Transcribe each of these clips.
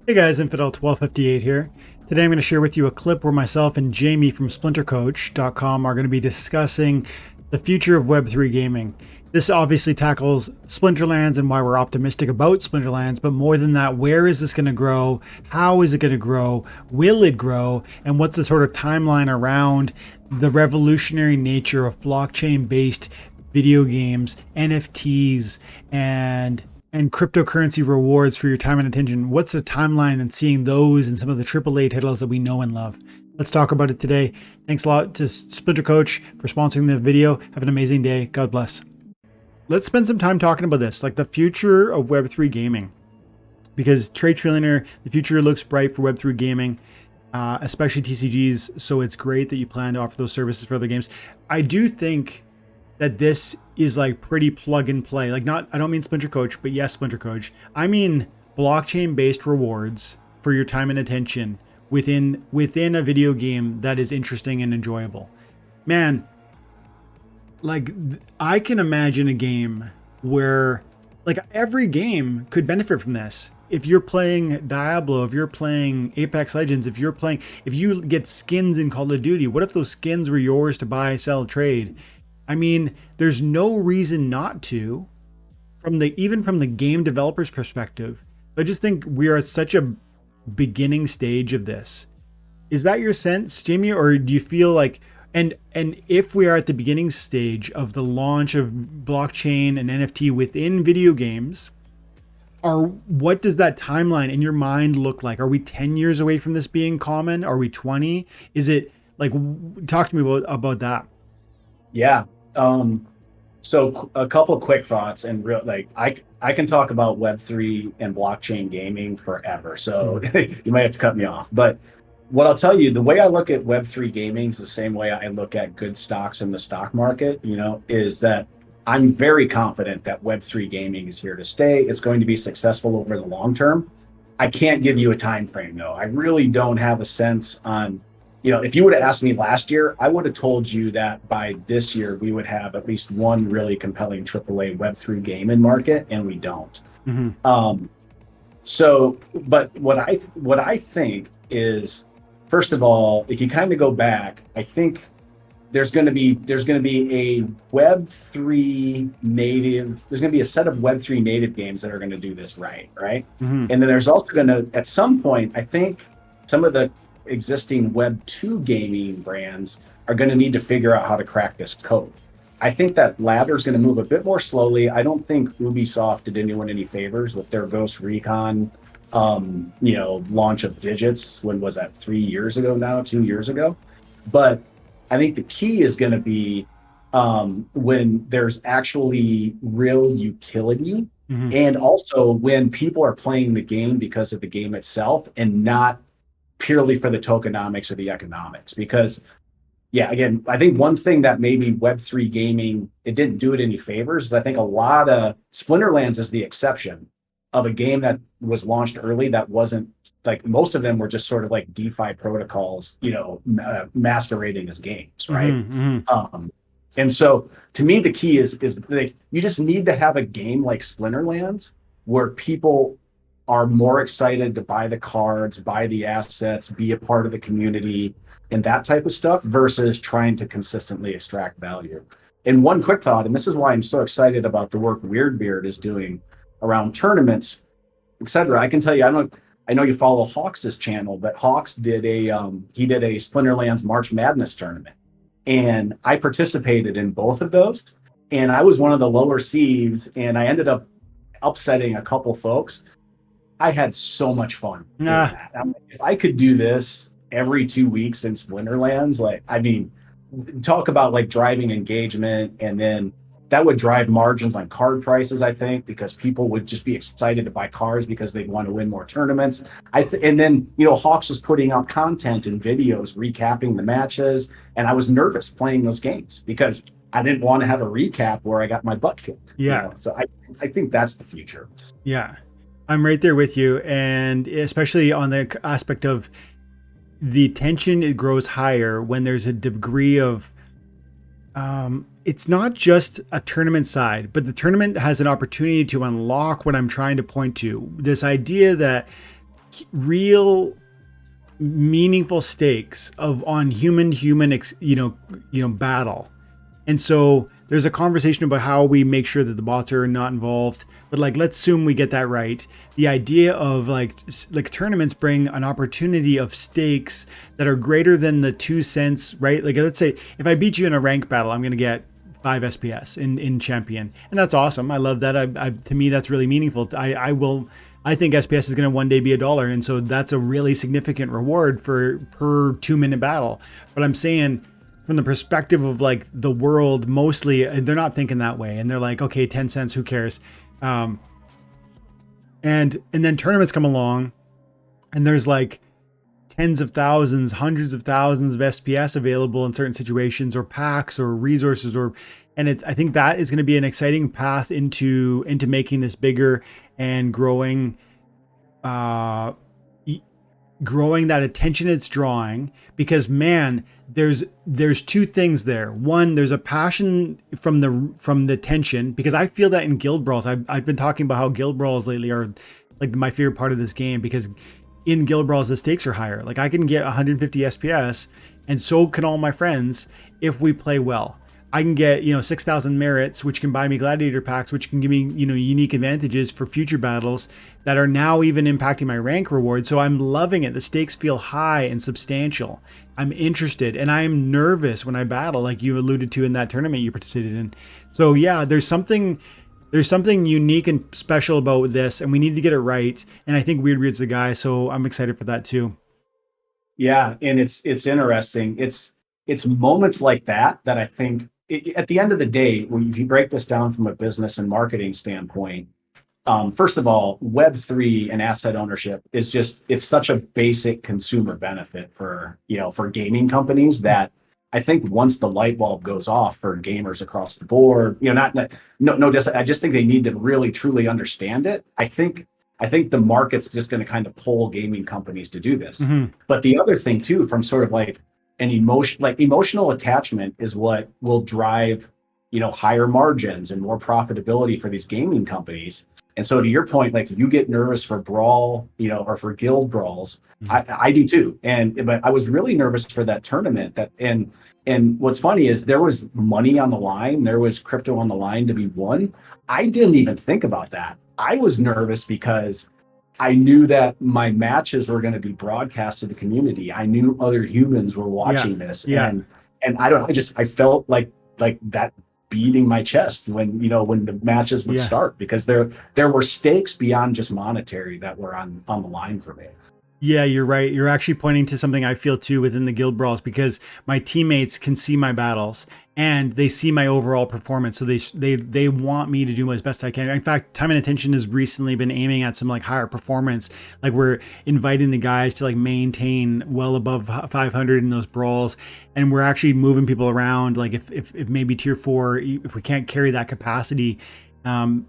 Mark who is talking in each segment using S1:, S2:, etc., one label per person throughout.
S1: Hey guys, Infidel1258 here. Today I'm going to share with you a clip where myself and Jamie from SPLINTERCOACH.com are going to be discussing the future of Web3 gaming. This obviously tackles Splinterlands and why we're optimistic about Splinterlands, but more than that, where is this going to grow? How is it going to grow? Will it grow? And what's the sort of timeline around the revolutionary nature of blockchain-based video games, NFTs, and cryptocurrency rewards for your time and attention? What's the timeline and seeing those and some of the AAA titles that we know and love? Let's talk about it today. Thanks a lot to SplinterCoach for sponsoring the video. Have an amazing day. God bless. Let's spend some time talking about this, like the future of Web3 gaming. Because Trade Trillionaire, the future looks bright for Web3 gaming, especially TCGs. So it's great that you plan to offer those services for other games. I do think that this is like pretty plug and play. Like I don't mean SplinterCoach, but yes, SplinterCoach. I mean blockchain-based rewards for your time and attention within a video game that is interesting and enjoyable. Man, like I can imagine a game where like every game could benefit from this. If you're playing Diablo, if you're playing Apex Legends, if you get skins in Call of Duty, what if those skins were yours to buy, sell, trade? I mean, there's no reason not to, even from the game developer's perspective. I just think we are at such a beginning stage of this. Is that your sense, Jamie, or do you feel like, and if we are at the beginning stage of the launch of blockchain and NFT within video games, what does that timeline in your mind look like? Are we 10 years away from this being common? Are we 20? Is it like, talk to me about that.
S2: Yeah. So a couple of quick thoughts, and I can talk about Web3 and blockchain gaming forever. So you might have to cut me off. But what I'll tell you, the way I look at Web3 gaming is the same way I look at good stocks in the stock market, is that I'm very confident that Web3 gaming is here to stay. It's going to be successful over the long term. I can't give you a time frame though. I really don't have a sense on, if you would have asked me last year, I would have told you that by this year, we would have at least one really compelling AAA Web3 game in market, and we don't. Mm-hmm. But what I think is, first of all, if you kind of go back, I think there's going to be a Web3 native, there's going to be a set of Web3 native games that are going to do this right? Mm-hmm. And then there's also going to, at some point, I think some of the existing Web2 gaming brands are going to need to figure out how to crack this code. I think that ladder is going to move a bit more slowly. I don't think Ubisoft did anyone any favors with their Ghost Recon, launch of Digits. When was that? 2 years ago? But I think the key is going to be when there's actually real utility, mm-hmm. and also when people are playing the game because of the game itself and not purely for the tokenomics or the economics. Because again, I think one thing that maybe Web3 gaming, it didn't do it any favors, is I think a lot of Splinterlands is the exception of a game that was launched early that wasn't, like, most of them were just sort of like DeFi protocols, masquerading as games, right? Mm-hmm. And so to me, the key is like, you just need to have a game like Splinterlands where people are more excited to buy the cards, buy the assets, be a part of the community, and that type of stuff, versus trying to consistently extract value. And one quick thought, and this is why I'm so excited about the work Weirdbeard is doing around tournaments, etc. I can tell you, I know you follow Hawks' channel, but Hawks did a Splinterlands March Madness tournament, and I participated in both of those, and I was one of the lower seeds, and I ended up upsetting a couple folks. I had so much fun doing that. If I could do this every 2 weeks in Splinterlands, talk about like driving engagement, and then that would drive margins on card prices, I think, because people would just be excited to buy cards because they'd want to win more tournaments. And then, Hawks was putting out content and videos recapping the matches, and I was nervous playing those games because I didn't want to have a recap where I got my butt kicked.
S1: Yeah.
S2: So I think that's the future.
S1: Yeah. I'm right there with you, and especially on the aspect of the tension, it grows higher when there's a degree of it's not just a tournament side, but the tournament has an opportunity to unlock what I'm trying to point to. This idea that real meaningful stakes of on human battle. And so there's a conversation about how we make sure that the bots are not involved, but like, let's assume we get that right. The idea of like tournaments bring an opportunity of stakes that are greater than the 2 cents, right? Like, let's say if I beat you in a rank battle, I'm going to get 5 SPS in champion. And that's awesome. I love that. To me, that's really meaningful. I think SPS is going to one day be $1. And so that's a really significant reward for per 2-minute battle. But I'm saying, from the perspective of like the world, mostly they're not thinking that way, and they're like, okay, 10 cents, who cares? And then tournaments come along, and there's like tens of thousands, hundreds of thousands of SPS available in certain situations, or packs, or resources, and I think that is going to be an exciting path into making this bigger and growing that attention it's drawing. Because man, there's 2 things there. One, there's a passion from the tension, because I feel that in Guild Brawls. I've been talking about how Guild Brawls lately are like my favorite part of this game, because in Guild Brawls the stakes are higher. Like, I can get 150 SPS, and so can all my friends if we play well. I can get 6,000 merits, which can buy me gladiator packs, which can give me unique advantages for future battles that are now even impacting my rank reward. So I'm loving it. The stakes feel high and substantial. I'm interested, and I'm nervous when I battle, like you alluded to in that tournament you participated in. So yeah, there's something unique and special about this, and we need to get it right. And I think Weird's the guy, so I'm excited for that too.
S2: Yeah, and it's interesting. It's moments like that I think, at the end of the day, if you break this down from a business and marketing standpoint, first of all, Web3 and asset ownership is it's such a basic consumer benefit for gaming companies, that I think once the light bulb goes off for gamers across the board, I just think they need to really truly understand it. I think the market's just going to kind of pull gaming companies to do this. Mm-hmm. But the other thing too, from sort of like an emotional attachment, is what will drive, higher margins and more profitability for these gaming companies. And so, to your point, like, you get nervous for Brawl, or for Guild Brawls. Mm-hmm. I do too. But I was really nervous for that tournament. And what's funny is there was money on the line. There was crypto on the line to be won. I didn't even think about that. I was nervous because I knew that my matches were going to be broadcast to the community. I knew other humans were watching this. Yeah. And I felt like that beating my chest when the matches would start, because there were stakes beyond just monetary that were on the line for me.
S1: Yeah, you're right. You're actually pointing to something I feel too within the Guild Brawls, because my teammates can see my battles and they see my overall performance. So they want me to do as best I can. In fact, Time and Attention has recently been aiming at some like higher performance. Like, we're inviting the guys to like maintain well above 500 in those brawls. And we're actually moving people around. Like, if maybe tier 4, if we can't carry that capacity,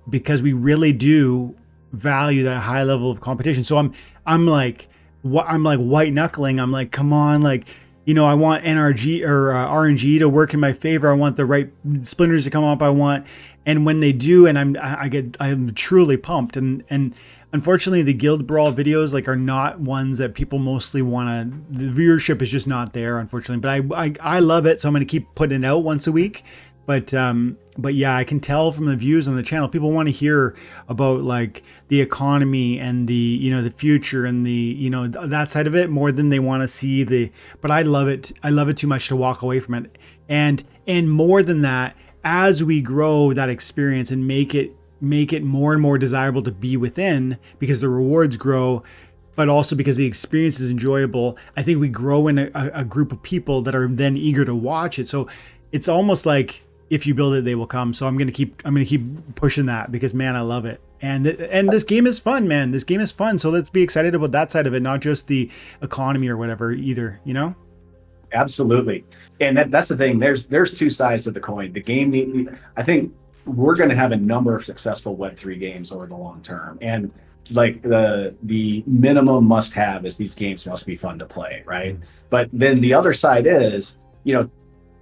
S1: because we really do value that high level of competition. So I'm like white knuckling. I'm like, come on, like, I want NRG or RNG to work in my favor. I want the right splinters to come up. And when they do, and I'm truly pumped. And unfortunately, the Guild Brawl videos like are not ones that people mostly want to. The viewership is just not there, unfortunately. But I love it, so I'm going to keep putting it out once a week. But yeah, I can tell from the views on the channel, people want to hear about like the economy and the future and that side of it more than they want to see but I love it. I love it too much to walk away from it. And more than that, as we grow that experience and make it more and more desirable to be within, because the rewards grow, but also because the experience is enjoyable, I think we grow in a group of people that are then eager to watch it. So it's almost like, if you build it, they will come. So I'm gonna keep pushing that, because man, I love it. And this game is fun, man. This game is fun. So let's be excited about that side of it, not just the economy or whatever either.
S2: Absolutely. And that's the thing. There's 2 sides to the coin. The game I think we're going to have a number of successful Web3 games over the long term. And like the minimum must have is these games must be fun to play, right? But then the other side is,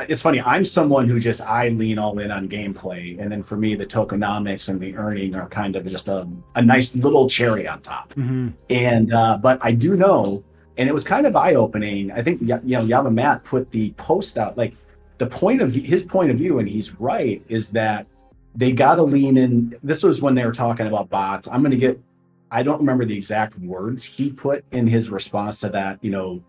S2: it's funny. I'm someone who I lean all in on gameplay, and then for me, the tokenomics and the earning are kind of just a nice little cherry on top.
S1: Mm-hmm.
S2: And but I do know, and it was kind of eye opening. I think Yama Matt put the post out, like his point of view, and he's right, is that they got to lean in. This was when they were talking about bots. I don't remember the exact words he put in his response to that.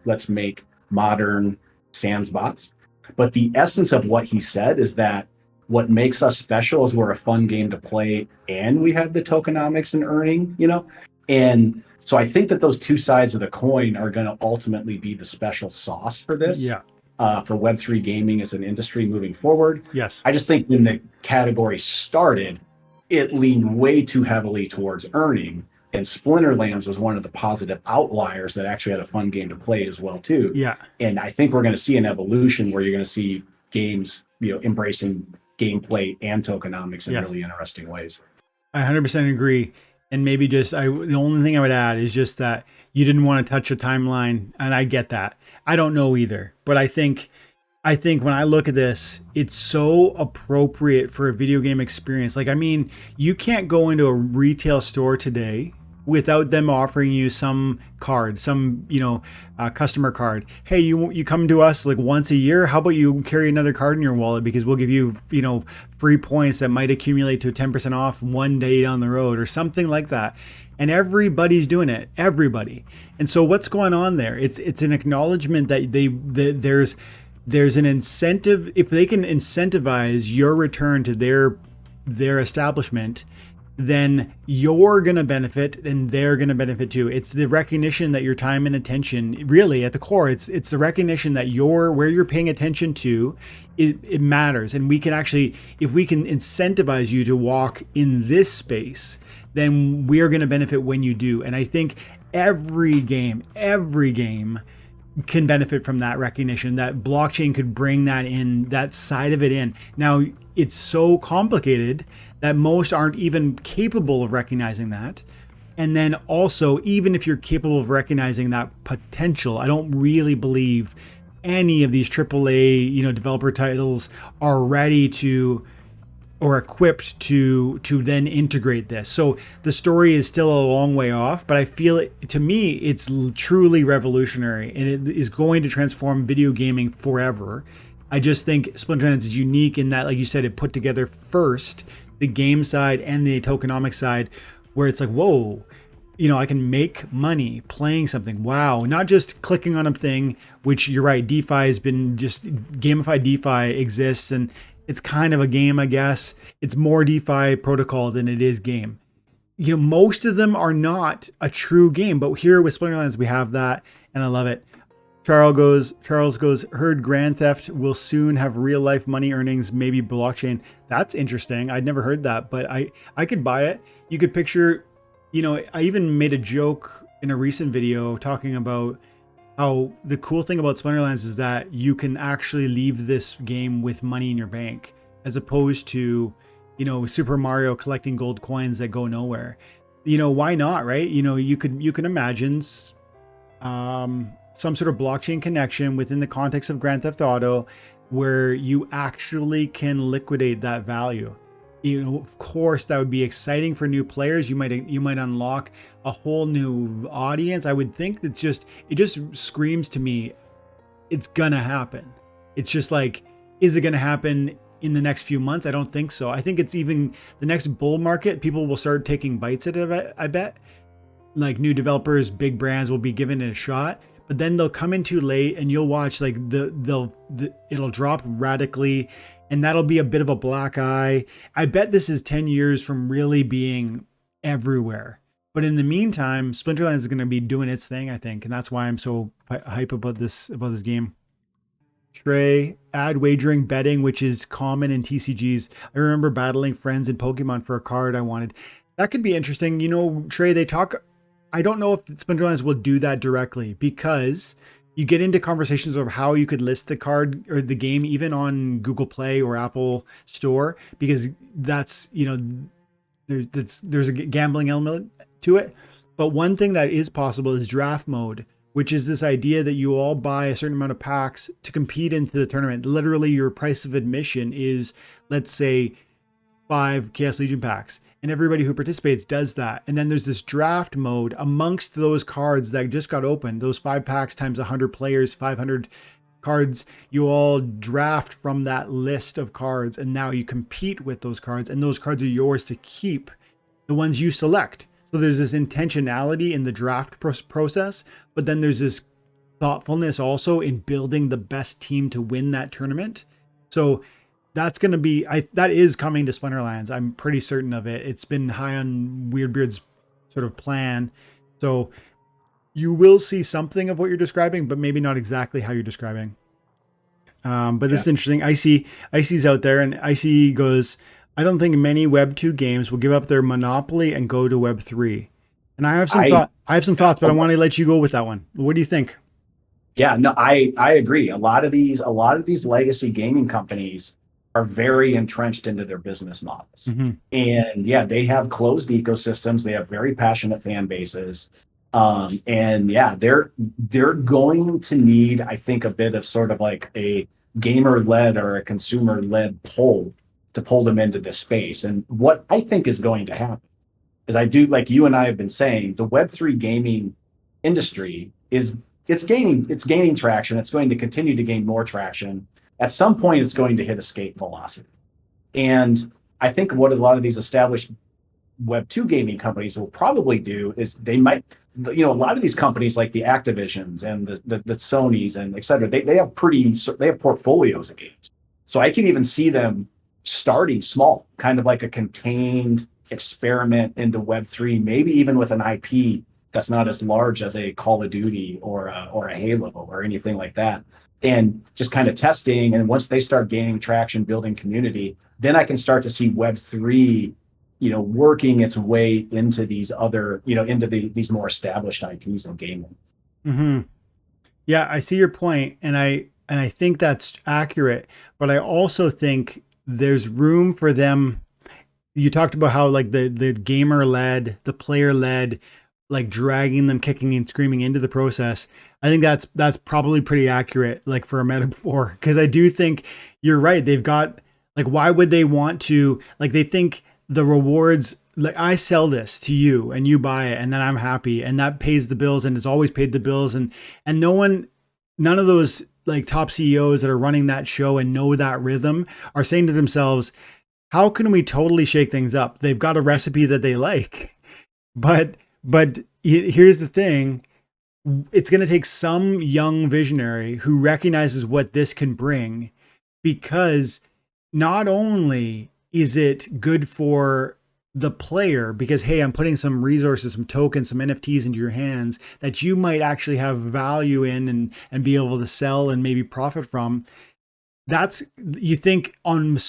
S2: Let's make modern sans bots. But the essence of what he said is that what makes us special is we're a fun game to play, and we have the tokenomics and earning, And so I think that those two sides of the coin are going to ultimately be the special sauce for this.
S1: Yeah.
S2: For Web3 gaming as an industry moving forward.
S1: Yes.
S2: I just think when the category started, it leaned way too heavily towards earning. And Splinterlands was one of the positive outliers that actually had a fun game to play as well too.
S1: Yeah.
S2: And I think we're going to see an evolution where you're going to see games, embracing gameplay and tokenomics in really interesting ways.
S1: I 100% agree. And maybe the only thing I would add is just that you didn't want to touch a timeline, and I get that. I don't know either, but I think when I look at this, it's so appropriate for a video game experience. Like, I mean, you can't go into a retail store today without them offering you some card, customer card. Hey, you come to us like once a year. How about you carry another card in your wallet, because we'll give you, free points that might accumulate to 10% off one day down the road or something like that. And everybody's doing it, everybody. And so what's going on there? It's an acknowledgement that there's an incentive. If they can incentivize your return to their establishment, then you're going to benefit and they're going to benefit too. It's the recognition that your time and attention, really at the core, it's the recognition that where you're paying attention to, it matters. And we can actually, if we can incentivize you to walk in this space, then we are going to benefit when you do. And I think every game can benefit from that recognition, that blockchain could bring that side of it in. Now, it's so complicated that most aren't even capable of recognizing that. And then also, even if you're capable of recognizing that potential, I don't really believe any of these AAA, developer titles are ready to or equipped to then integrate this. So the story is still a long way off, but I feel to me, it's truly revolutionary, and it is going to transform video gaming forever. I just think Splinterlands is unique in that, like you said, it put together first the game side and the tokenomic side, where it's like, whoa, I can make money playing something. Wow. Not just clicking on a thing, which you're right. DeFi has been just gamified. DeFi exists, and it's kind of a game, I guess. It's more DeFi protocol than it is game. Most of them are not a true game, but here with Splinterlands, we have that, and I love it. Charles goes, heard Grand Theft will soon have real life money earnings, maybe blockchain. That's interesting. I'd never heard that, but I could buy it. You could picture, I even made a joke in a recent video talking about how the cool thing about Splinterlands is that you can actually leave this game with money in your bank, as opposed to, Super Mario collecting gold coins that go nowhere. Why not, right? You can imagine some sort of blockchain connection within the context of Grand Theft Auto where you actually can liquidate that value. Of course, that would be exciting for new players. You might unlock a whole new audience. I would think it just screams to me, it's gonna happen. It's just like, is it gonna happen in the next few months? I don't think so. I think it's even the next bull market, people will start taking bites at it, I bet. Like new developers, big brands will be given it a shot. But then they'll come in too late, and you'll watch like it'll drop radically, and that'll be a bit of a black eye. I bet this is 10 years from really being everywhere. But in the meantime, Splinterlands is going to be doing its thing, I think, and that's why I'm so hype about this game. Trey, add wagering betting, which is common in TCGs. I remember battling friends in Pokemon for a card I wanted. That could be interesting. Trey, they talk. I don't know if Splinterlands will do that directly, because you get into conversations of how you could list the card or the game even on Google Play or Apple Store, because that's, there's a gambling element to it. But one thing that is possible is draft mode, which is this idea that you all buy a certain amount of packs to compete into the tournament. Literally, your price of admission is, let's say, 5 Chaos Legion packs. And everybody who participates does that. And then there's this draft mode amongst those cards that just got opened. Those 5 packs times 100 players, 500 cards. You all draft from that list of cards. And now you compete with those cards. And those cards are yours to keep, the ones you select. So there's this intentionality in the draft process. But then there's this thoughtfulness also in building the best team to win that tournament. So that's going to be, that is coming to Splinterlands. I'm pretty certain of it. It's been high on Weirdbeard's sort of plan. So you will see something of what you're describing, but maybe not exactly how you're describing. But this is interesting. Icy's out there, and Icy goes, I don't think many Web 2 games will give up their monopoly and go to Web 3. And I have some thoughts, but I want to let you go with that one. What do you think?
S2: Yeah, no, I agree. A lot of these legacy gaming companies are very entrenched into their business models. Mm-hmm. And yeah, they have closed ecosystems. They have very passionate fan bases. And yeah, they're going to need, I think, a bit of sort of like a gamer-led or a consumer-led pull to pull them into this space. And what I think is going to happen is, I do, like you and I have been saying, the Web3 gaming industry it's gaining traction. It's going to continue to gain more traction. At some point, it's going to hit escape velocity. And I think what a lot of these established Web 2 gaming companies will probably do is they might, a lot of these companies like the Activisions and the Sonys and et cetera, they have portfolios of games. So I can even see them starting small, kind of like a contained experiment into Web 3, maybe even with an IP that's not as large as a Call of Duty or a Halo or anything like that. And just kind of testing. And once they start gaining traction, building community, then I can start to see Web3, working its way into these other, into these more established IPs in gaming.
S1: Mm-hmm. Yeah, I see your point, and I think that's accurate. But I also think there's room for them. You talked about how like the gamer-led, the player-led, like dragging them kicking and screaming into the process. I think that's probably pretty accurate, like for a metaphor, because I do think you're right. They've got, like, why would they want to, like, they think the rewards, like, I sell this to you and you buy it and then I'm happy and that pays the bills and it's always paid the bills. And none of those like top CEOs that are running that show and know that rhythm are saying to themselves, how can we totally shake things up? They've got a recipe that they like, but here's the thing. It's going to take some young visionary who recognizes what this can bring, because not only is it good for the player, because, hey, I'm putting some resources, some tokens, some NFTs into your hands that you might actually have value in and be able to sell and maybe profit from. That's, you think on the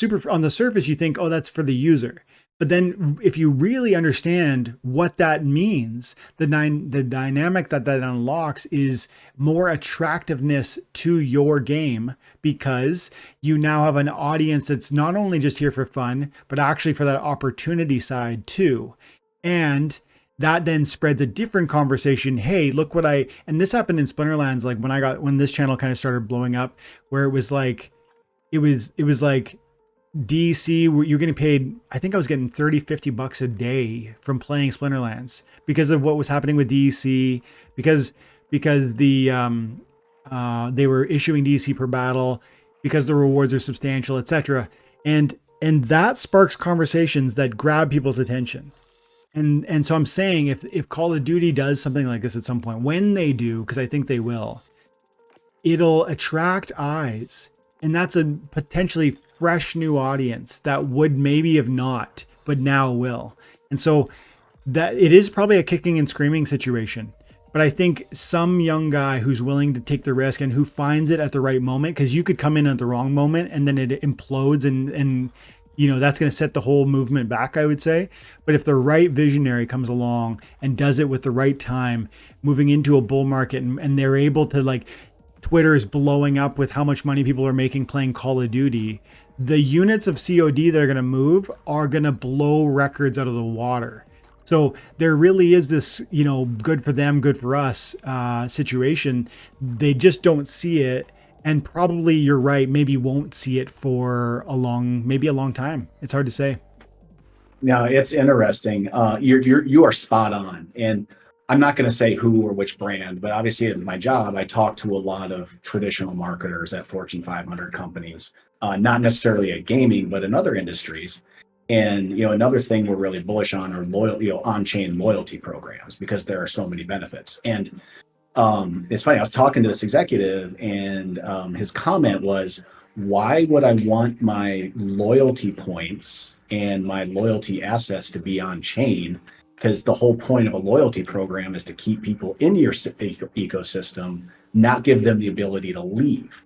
S1: surface, you think, oh, that's for the user. But then if you really understand what that means, the dynamic that unlocks is more attractiveness to your game, because you now have an audience that's not only just here for fun, but actually for that opportunity side too. And that then spreads a different conversation. Hey, look what and this happened in Splinterlands, like when this channel kind of started blowing up, where it was like, it was like, DC, where you're getting paid, I think I was getting $30-50 a day from playing Splinterlands because of what was happening with DC, because the they were issuing DC per battle, because the rewards are substantial, etc. And that sparks conversations that grab people's attention. And so I'm saying, if Call of Duty does something like this at some point, when they do, because I think they will, it'll attract eyes. And that's a potentially fresh new audience that would maybe have not, but now will. And so that it is probably a kicking and screaming situation. But I think some young guy who's willing to take the risk and who finds it at the right moment, because you could come in at the wrong moment and then it implodes and that's going to set the whole movement back, I would say. But if the right visionary comes along and does it with the right time, moving into a bull market, and they're able to, like, Twitter is blowing up with how much money people are making playing Call of Duty, the units of COD that are going to move are going to blow records out of the water. So there really is this, good for them, good for us situation. They just don't see it. And probably you're right, maybe won't see it for maybe a long time. It's hard to say.
S2: No, it's interesting. You are spot on, and I'm not going to say who or which brand, but obviously in my job, I talk to a lot of traditional marketers at Fortune 500 companies, not necessarily at gaming, but in other industries. And another thing we're really bullish on are on-chain loyalty programs, because there are so many benefits. And it's funny, I was talking to this executive, and his comment was, why would I want my loyalty points and my loyalty assets to be on chain? Because the whole point of a loyalty program is to keep people in your ecosystem, not give them the ability to leave.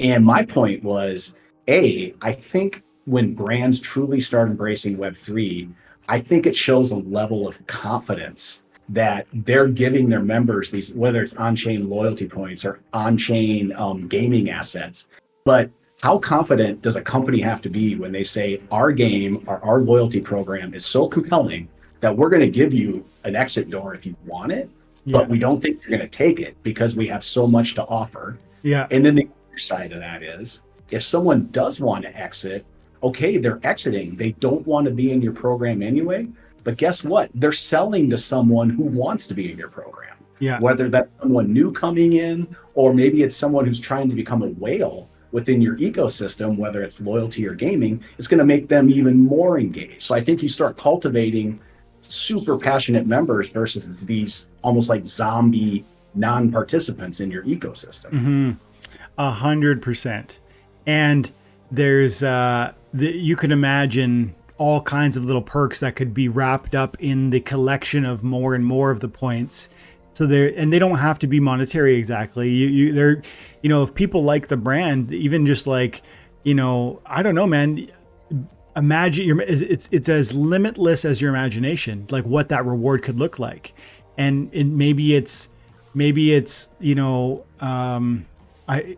S2: And my point was, I think when brands truly start embracing Web3, I think it shows a level of confidence that they're giving their members these, whether it's on-chain loyalty points or on-chain gaming assets. But how confident does a company have to be when they say our game or our loyalty program is so compelling that we're going to give you an exit door if you want it, but we don't think you're going to take it because we have so much to offer.
S1: Yeah.
S2: And then the other side of that is, if someone does want to exit, okay, they're exiting. They don't want to be in your program anyway. But guess what? They're selling to someone who wants to be in your program.
S1: Yeah.
S2: Whether that's someone new coming in, or maybe it's someone who's trying to become a whale within your ecosystem, whether it's loyalty or gaming, it's going to make them even more engaged. So I think you start cultivating super passionate members versus these almost like zombie non-participants in your ecosystem.
S1: 100%. And there's, you can imagine all kinds of little perks that could be wrapped up in the collection of more and more of the points. So they don't have to be monetary exactly. They're, if people like the brand, even just like, I don't know, man, imagine it's as limitless as your imagination, like what that reward could look like. And maybe it's, I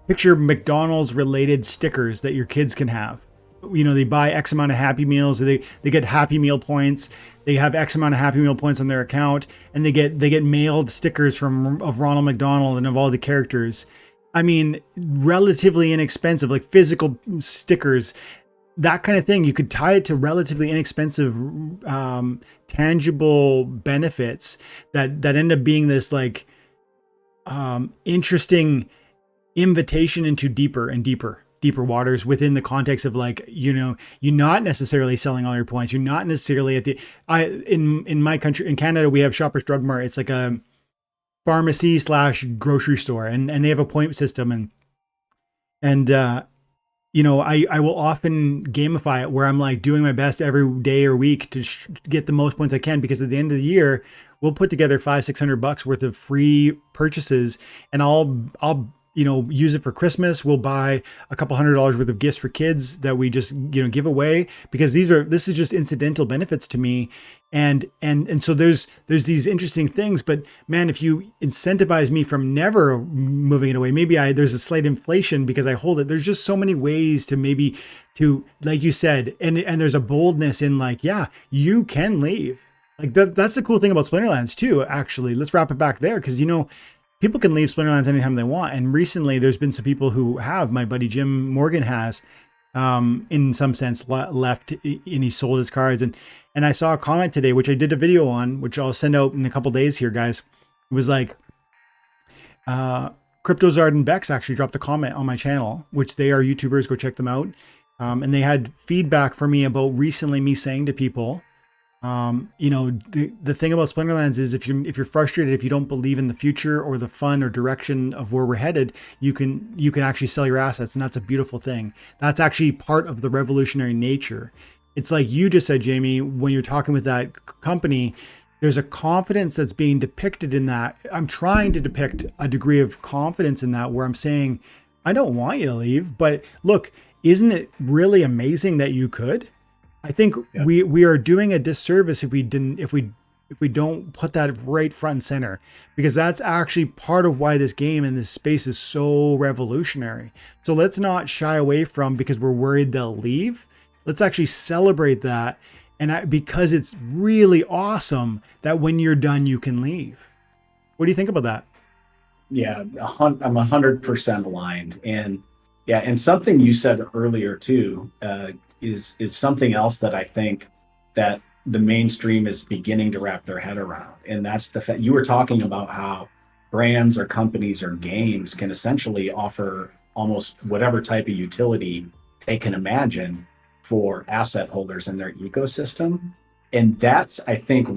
S1: picture McDonald's related stickers that your kids can have. They buy X amount of Happy Meals, they get Happy Meal points. They have X amount of Happy Meal points on their account, and they get mailed stickers of Ronald McDonald and of all the characters. I mean, relatively inexpensive, like physical stickers, that kind of thing. You could tie it to relatively inexpensive, tangible benefits that end up being this like interesting invitation into deeper and deeper waters within the context of like, you're not necessarily selling all your points. You're not necessarily at in my country, in Canada, we have Shoppers Drug Mart. It's like a pharmacy / grocery store, and they have a point system, and I will often gamify it where I'm like doing my best every day or week to get the most points I can, because at the end of the year, we'll put together $500-600 worth of free purchases, and I'll use it for Christmas. We'll buy a couple $100 worth of gifts for kids that we just, give away, because this is just incidental benefits to me. And so there's these interesting things, but man, if you incentivize me from never moving it away, maybe there's a slight inflation because I hold it. There's just so many ways to, like you said, and there's a boldness in like, yeah, you can leave. Like that's the cool thing about Splinterlands too, actually. Let's wrap it back there, because people can leave Splinterlands anytime they want. And recently there's been some people who have, my buddy Jim Morgan has, in some sense left, and he sold his cards. And I saw a comment today, which I did a video on, which I'll send out in a couple days here, guys. It was like, CryptoZard and Bex actually dropped a comment on my channel, which they are YouTubers, go check them out. And they had feedback for me about recently me saying to people, the thing about Splinterlands is if you're frustrated, if you don't believe in the future or the fun or direction of where we're headed, you can actually sell your assets. And that's a beautiful thing. That's actually part of the revolutionary nature. It's like you just said, Jamie, when you're talking with that company, there's a confidence that's being depicted in that. I'm trying to depict a degree of confidence in that, where I'm saying, I don't want you to leave, but look, isn't it really amazing that you could? I think we are doing a disservice if we don't put that right front and center, because that's actually part of why this game and this space is so revolutionary. So let's not shy away from, because we're worried they'll leave. Let's actually celebrate that because it's really awesome that when you're done, you can leave. What do you think about that?
S2: Yeah, I'm 100% aligned. And something you said earlier too is something else that I think that the mainstream is beginning to wrap their head around. And that's the fact you were talking about how brands or companies or games can essentially offer almost whatever type of utility they can imagine for asset holders in their ecosystem. And that's, I think,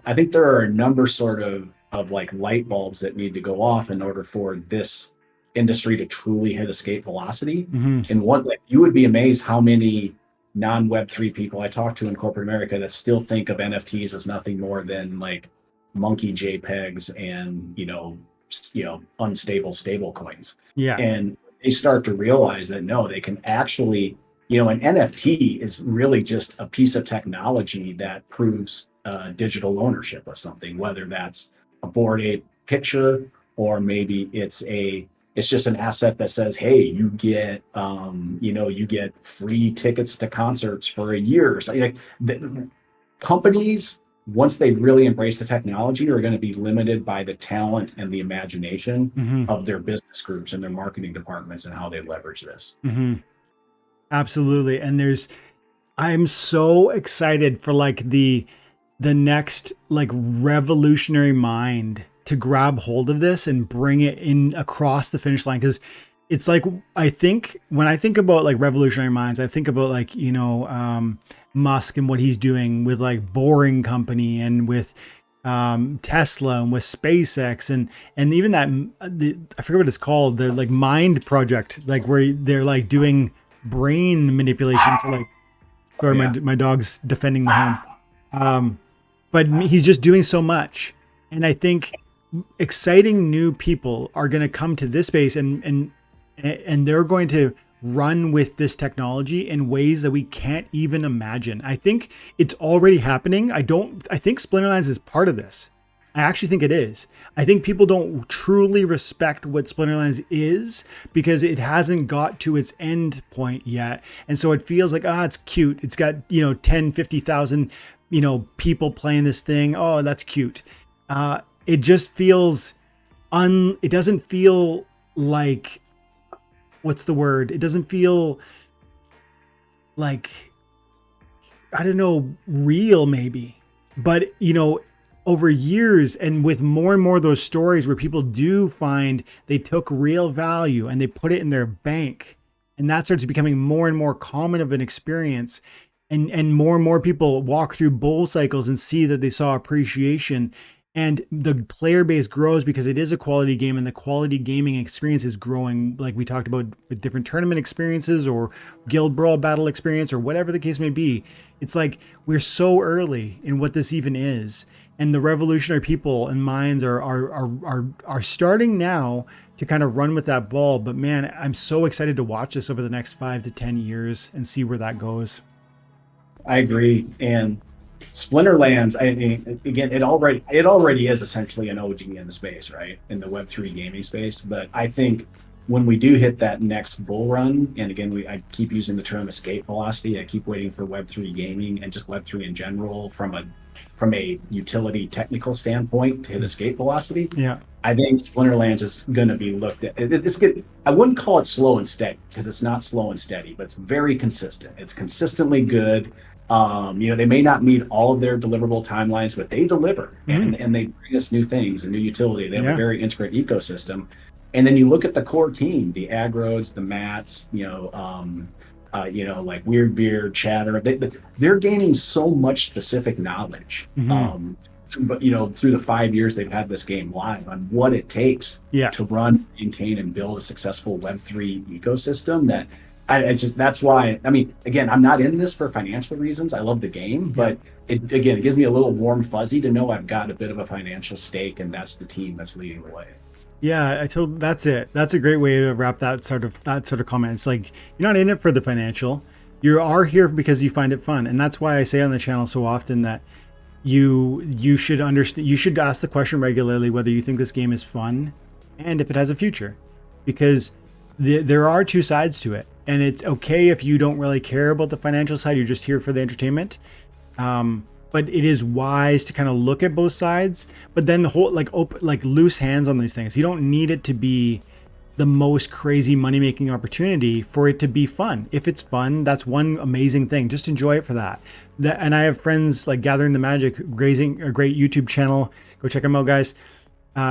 S2: I think there are a number sort of like light bulbs that need to go off in order for this industry to truly hit escape velocity. And one, like, you would be amazed how many non-Web3 people I talk to in corporate America that still think of NFTs as nothing more than like monkey JPEGs and, unstable stable coins.
S1: Yeah.
S2: And they start to realize that no, they can actually, an NFT is really just a piece of technology that proves digital ownership of something, whether that's a Bored Ape picture, or maybe it's just an asset that says, hey, you get free tickets to concerts for a year. So like companies, once they really embrace the technology, are going to be limited by the talent and the imagination of their business groups and their marketing departments and how they leverage this.
S1: Absolutely. And I'm so excited for like the next like revolutionary mind to grab hold of this and bring it in across the finish line. Cause it's like, I think when I think about like revolutionary minds, I think about like, Musk and what he's doing with like Boring Company and with Tesla and with SpaceX and even that, I forget what it's called, the like Mind Project, like where they're like doing brain manipulation to like, sorry, my dog's defending the home. But he's just doing so much. And I think exciting new people are going to come to this space and they're going to run with this technology in ways that we can't even imagine. I think it's already happening. I think Splinterlands is part of this. I actually think it is. I think people don't truly respect what Splinterlands is because it hasn't got to its end point yet. And so it feels like, it's cute. It's got, 10, 50,000, people playing this thing. Oh, that's cute. It just feels it doesn't feel like, what's the word? It doesn't feel like, I don't know, real maybe, but over years and with more and more of those stories where people do find they took real value and they put it in their bank, and that starts becoming more and more common of an experience. And more people walk through bull cycles and see that they saw appreciation, and the player base grows because it is a quality game, and the quality gaming experience is growing, like we talked about with different tournament experiences or guild brawl battle experience or whatever the case may be. It's like we're so early in what this even is, and the revolutionary people and minds are starting now to kind of run with that ball. But man, I'm so excited to watch this over the next 5 to 10 years and see where that goes.
S2: I agree. And Splinterlands, I mean, again, it already is essentially an OG in the space, right? In the Web3 gaming space. But I think when we do hit that next bull run, and again, I keep using the term escape velocity. I keep waiting for Web3 gaming and just Web3 in general from a utility technical standpoint to hit escape velocity.
S1: Yeah.
S2: I think Splinterlands is going to be looked at. It's good. I wouldn't call it slow and steady because it's not slow and steady, but it's very consistent. It's consistently good. They may not meet all of their deliverable timelines, but they deliver and they bring us new things and new utility. They have a very integrated ecosystem. And then you look at the core team, the Agrodes, the Mats, like Weird Beard, Chatter. They're gaining so much specific knowledge. But through the 5 years they've had this game live on what it takes to run, maintain, and build a successful Web3 ecosystem. That's why, I mean, again, I'm not in this for financial reasons. I love the game, but it gives me a little warm fuzzy to know I've got a bit of a financial stake, and that's the team that's leading the way.
S1: Yeah, that's it. That's a great way to wrap that sort of comment. It's like, you're not in it for the financial. You are here because you find it fun. And that's why I say on the channel so often that you should understand, you should ask the question regularly whether you think this game is fun and if it has a future, because there are two sides to it. And it's okay if you don't really care about the financial side, you're just here for the entertainment. But it is wise to kind of look at both sides, but then the whole like loose hands on these things. You don't need it to be the most crazy money-making opportunity for it to be fun. If it's fun, that's one amazing thing. Just enjoy it for that. And I have friends like Gathering the Magic, raising a great YouTube channel. Go check him out, guys.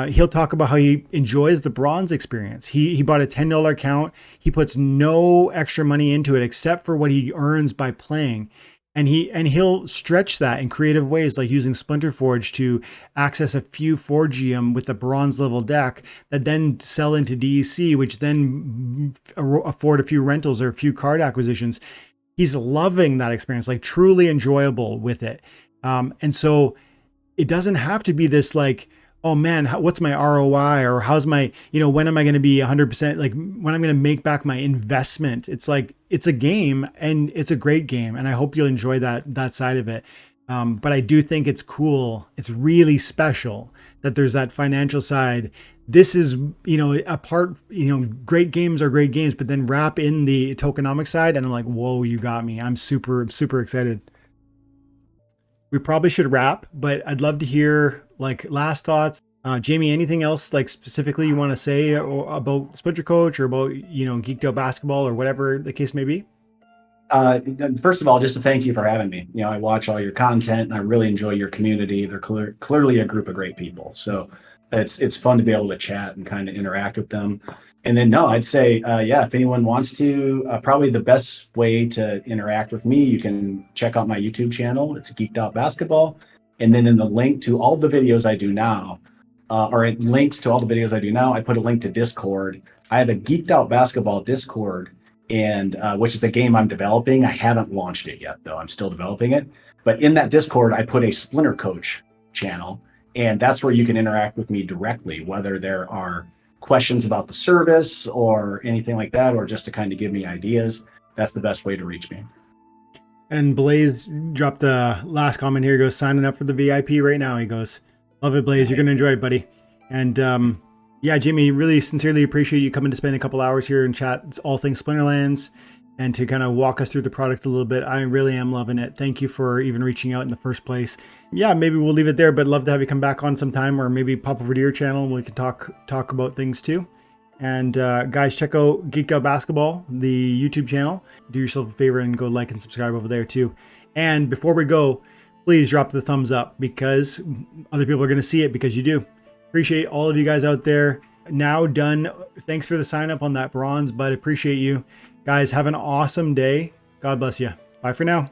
S1: He'll talk about how he enjoys the bronze experience. He bought a $10 account. He puts no extra money into it except for what he earns by playing. And he'll stretch that in creative ways, like using Splinterforge to access a few Forgium with a bronze level deck that then sell into DEC, which then afford a few rentals or a few card acquisitions. He's loving that experience, like truly enjoyable with it. And so it doesn't have to be this like, oh man, what's my ROI, or how's my, when am I going to be 100%, like when I'm going to make back my investment? It's like, it's a game, and it's a great game. And I hope you'll enjoy that side of it. But I do think it's cool. It's really special that there's that financial side. This is, a part, great games are great games, but then wrap in the tokenomics side. And I'm like, whoa, you got me. I'm super, super excited. We probably should wrap, but I'd love to hear like last thoughts. Jamie, anything else like specifically you want to say about Splintercoach or about, Geeked Out Basketball or whatever the case may be?
S2: First of all, just to thank you for having me. I watch all your content and I really enjoy your community. They're clearly a group of great people. So it's fun to be able to chat and kind of interact with them. And then, no, I'd say, if anyone wants to, probably the best way to interact with me, you can check out my YouTube channel. It's Geeked Out Basketball. And then in the link to all the videos I do now, or links to all the videos I do now, I put a link to Discord. I have a Geeked Out Basketball Discord, and which is a game I'm developing. I haven't launched it yet, though. I'm still developing it. But in that Discord, I put a Splintercoach channel, and that's where you can interact with me directly, whether there are questions about the service or anything like that, or just to kind of give me ideas. That's the best way to reach me.
S1: And Blaze dropped the last comment here. He goes, signing up for the VIP right now. He goes, love it, Blaze. You're going to enjoy it, buddy. And Jimmy, really sincerely appreciate you coming to spend a couple hours here and chat. It's all things Splinterlands and to kind of walk us through the product a little bit. I really am loving it. Thank you for even reaching out in the first place. Yeah, maybe we'll leave it there, but love to have you come back on sometime, or maybe pop over to your channel and we can talk about things too. And guys, check out Geeked Out Basketball, the YouTube channel. Do yourself a favor and go like and subscribe over there too. And before we go, please drop the thumbs up, because other people are going to see it because you do. Appreciate all of you guys out there. Now done. Thanks for the sign up on that bronze, but appreciate you. Guys, have an awesome day. God bless you. Bye for now.